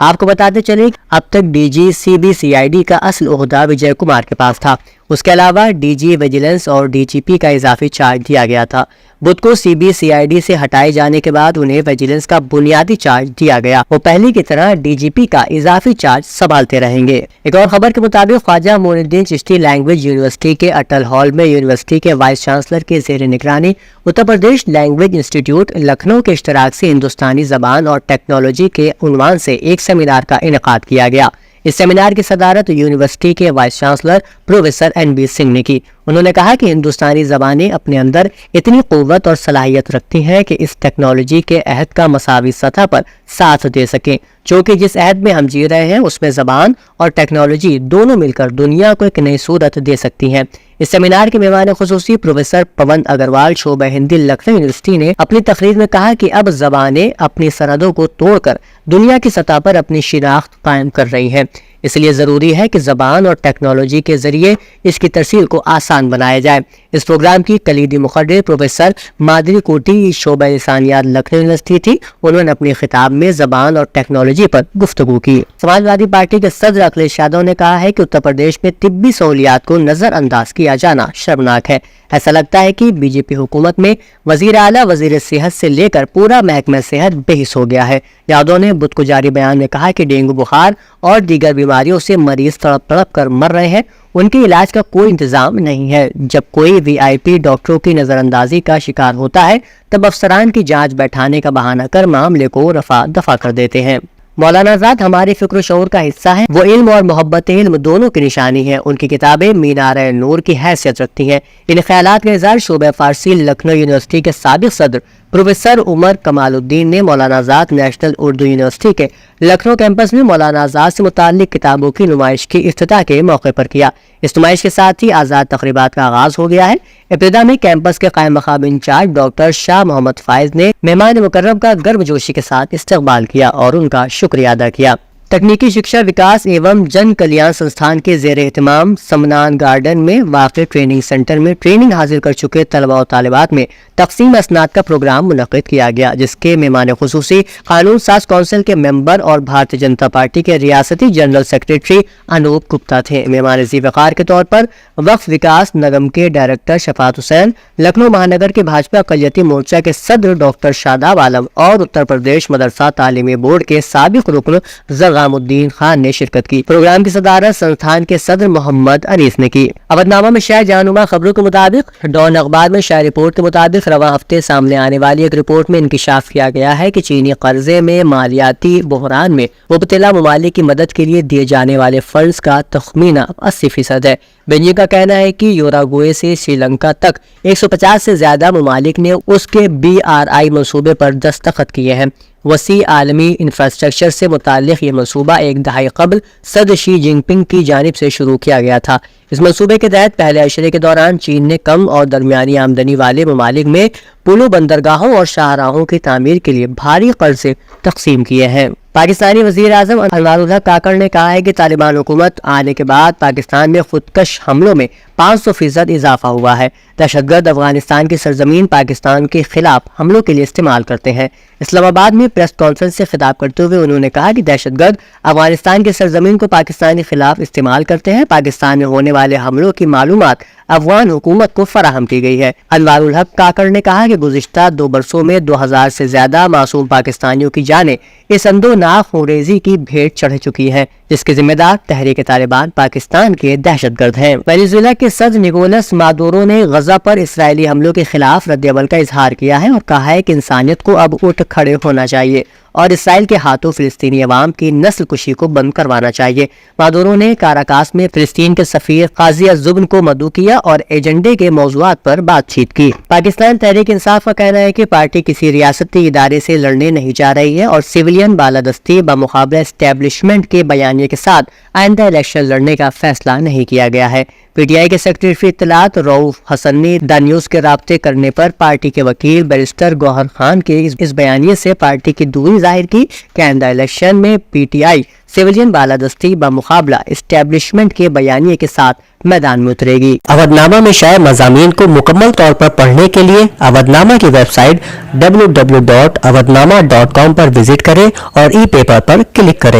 آپ کو بتاتے چلیں اب تک DG/CBCID کا اصل عہدہ وجے کمار کے پاس تھا. اس کے علاوہ DG ویجیلنس اور DGP کا اضافی چارج دیا گیا تھا. بدھ کو CBCID سے ہٹائے جانے کے بعد انہیں ویجیلنس کا بنیادی چارج دیا گیا. وہ پہلی کی طرح DGP کا اضافی چارج سنبھالتے رہیں گے. ایک اور خبر کے مطابق خواجہ معین الدین چشتی لینگویج یونیورسٹی کے اٹل ہال میں یونیورسٹی کے وائس چانسلر کے زیر نگرانی اتر پردیش لینگویج انسٹیٹیوٹ لکھنؤ کے اشتراک سے ہندوستانی زبان اور ٹیکنالوجی کے عنوان سے ایک سیمینار کا انعقاد کیا گیا. اس سیمینار کی صدارت یونیورسٹی کے vice chancellor professor NB Singh نے کی. انہوں نے کہا کہ ہندوستانی زبانیں اپنے اندر اتنی قوت اور صلاحیت رکھتی ہیں کہ اس ٹیکنالوجی کے عہد کا مساوی سطح پر ساتھ دے سکیں. چونکہ جس عہد میں ہم جی رہے ہیں اس میں زبان اور ٹیکنالوجی دونوں مل کر دنیا کو ایک نئی صورت دے سکتی ہیں. اس سیمینار کے مہمان خصوصی پروفیسر پون اگروال شعبہ ہندی لکھنؤ یونیورسٹی نے اپنی تقریر میں کہا کہ اب زبانیں اپنی سرحدوں کو توڑ کر دنیا کی سطح پر اپنی شناخت قائم کر رہی ہیں. اس لیے ضروری ہے کہ زبان اور ٹیکنالوجی کے ذریعے اس کی ترسیل کو آسان بنایا جائے. اس پروگرام کی کلیدی مقرر پروفیسر مادری کوٹی شعبہ لسانیات لکھنؤ یونیورسٹی تھی. انہوں نے اپنے خطاب میں زبان اور ٹیکنالوجی پر گفتگو کی. سماجوادی پارٹی کے صدر اکھلیش یادو نے کہا ہے کہ اتر پردیش میں طبی سہولیات کو نظر انداز کیا جانا شرمناک ہے. ایسا لگتا ہے کہ BJP حکومت میں وزیر اعلیٰ وزیر صحت سے لے کر پورا محکمہ صحت بے حس ہو گیا ہے. یادو نے بدھ کو جاری بیان میں کہا کہ ڈینگو بخار اور دیگر بیماریوں سے مریض تڑپ تڑپ کر مر رہے ہیں. ان کے علاج کا کوئی انتظام نہیں ہے. جب کوئی VIP ڈاکٹروں کی نظر اندازی کا شکار ہوتا ہے تب افسران کی جانچ بیٹھانے کا بہانہ کر معاملے کو رفع دفع کر دیتے ہیں. مولانا آزاد ہمارے فکر و شعور کا حصہ ہیں. وہ علم اور محبت علم دونوں کی نشانی ہے. ان کی کتابیں مینار نور کی حیثیت رکھتی ہیں. ان خیالات کا اظہار شعبہ فارسی لکھنؤ یونیورسٹی کے سابق صدر پروفیسر عمر کمال الدین نے مولانا آزاد نیشنل اردو یونیورسٹی کے لکھنؤ کیمپس میں مولانا آزاد سے متعلق کتابوں کی نمائش کی افتتاح کے موقع پر کیا. اس نمائش کے ساتھ ہی آزاد تقریبات کا آغاز ہو گیا ہے. ابتدا میں کیمپس کے قائم مقام انچارج ڈاکٹر شاہ محمد فائز نے مہمان مکرم کا گرم جوشی کے ساتھ استقبال کیا اور ان کا شکریہ ادا کیا. تکنیکی شکشا وکاس ایوم جن کلیان سنستھان کے زیر اہتمام سمنان گارڈن میں واقع ٹریننگ سینٹر میں ٹریننگ حاصل کر چکے طلباء و طالبات میں تقسیم اسناد کا پروگرام منعقد کیا گیا، جس کے مہمان خصوصی قانون ساز کونسل کے ممبر اور بھارتیہ جنتا پارٹی کے ریاستی جنرل سیکریٹری انوپ گپتا تھے. مہمان ذی وقار کے طور پر وقف وکاس نگم کے ڈائریکٹر شفاعت حسین، لکھنؤ مہانگر کے بھاجپا اقلیتی مورچہ کے صدر ڈاکٹر شاداب عالم اور اتر پردیش مدرسہ تعلیمی بورڈ کے سابق رکن زرغام الدین خان نے شرکت کی. پروگرام کی صدارت سنستھان کے صدر محمد انیس نے کی. اودھ میں شائع جانما خبروں کے مطابق ڈان اخبار میں شائع رپورٹ کے مطابق رواں ہفتے سامنے آنے والی ایک رپورٹ میں انکشاف کیا گیا ہے کہ چینی قرضے میں مالیاتی بحران میں مبتلا ممالک کی مدد کے لیے دیے جانے والے فنڈز کا تخمینہ 80% ہے. بینجنگ کا کہنا ہے کہ یوراگوئے سے سری لنکا تک 150 سے زیادہ ممالک نے اس کے BRI منصوبے پر دستخط کیے ہیں. وسیع عالمی انفراسٹرکچر سے متعلق یہ منصوبہ ایک دہائی قبل صدر شی جن پنگ کی جانب سے شروع کیا گیا تھا. اس منصوبے کے تحت پہلے عشرے کے دوران چین نے کم اور درمیانی آمدنی والے ممالک میں پلوں، بندرگاہوں اور شاہراہوں کی تعمیر کے لیے بھاری قرضے تقسیم کیے ہیں. پاکستانی وزیر اعظم انوار الحق کاکڑ نے کہا ہے کہ طالبان حکومت آنے کے بعد پاکستان میں خودکش حملوں میں 500% اضافہ ہوا ہے. دہشت گرد افغانستان کی سرزمین پاکستان کے خلاف حملوں کے لیے استعمال کرتے ہیں. اسلام آباد میں پریس کانفرنس سے خطاب کرتے ہوئے انہوں نے کہا کہ دہشت گرد افغانستان کی سرزمین کو پاکستان کے خلاف استعمال کرتے ہیں. پاکستان میں ہونے والے حملوں کی معلومات افغان حکومت کو فراہم کی گئی ہے. انوار الحق کاکڑ نے کہا کہ گزشتہ 2 برسوں میں 2000 سے زیادہ معصوم پاکستانیوں کی جانیں اس اندوناک خونریزی کی بھیٹ چڑھ چکی ہیں، جس کے ذمہ دار تحریک طالبان پاکستان کے دہشت گرد ہیں. وینزویلا کے صدر نکولس مادورو نے غزہ پر اسرائیلی حملوں کے خلاف رد عمل کا اظہار کیا ہے اور کہا ہے کہ انسانیت کو اب اٹھ کھڑے ہونا چاہیے اور اسرائیل کے ہاتھوں فلسطینی عوام کی نسل کشی کو بند کروانا چاہیے. مادورو نے کاراکاس میں فلسطین کے سفیر قاضی الزبن کو مدعو کیا اور ایجنڈے کے موضوعات پر بات چیت کی. پاکستان تحریک انصاف کا کہنا ہے کہ پارٹی کسی ریاستی ادارے سے لڑنے نہیں جا رہی ہے اور سویلین بالادستی بمقابلہ اسٹیبلشمنٹ کے بیانیے کے ساتھ آئندہ الیکشن لڑنے کا فیصلہ نہیں کیا گیا ہے. PTI کے سیکریٹری اطلاعات رؤوف حسن نے دا نیوز کے رابطے کرنے پر پارٹی کے وکیل بیرسٹر گوہر خان کے اس بیانیے سے پارٹی کی دوری ظاہر کی کہ آئندہ الیکشن میں PTI سویلین بالادستی بمقابلہ اسٹیبلشمنٹ کے بیانیے کے ساتھ میدان میں اترے گی. اودھ نامہ میں شائع مضامین کو مکمل طور پر پڑھنے کے لیے اودھ نامہ کی ویب سائٹ www.avodhnama.com پر وزٹ کریں اور ای پیپر پر کلک کریں.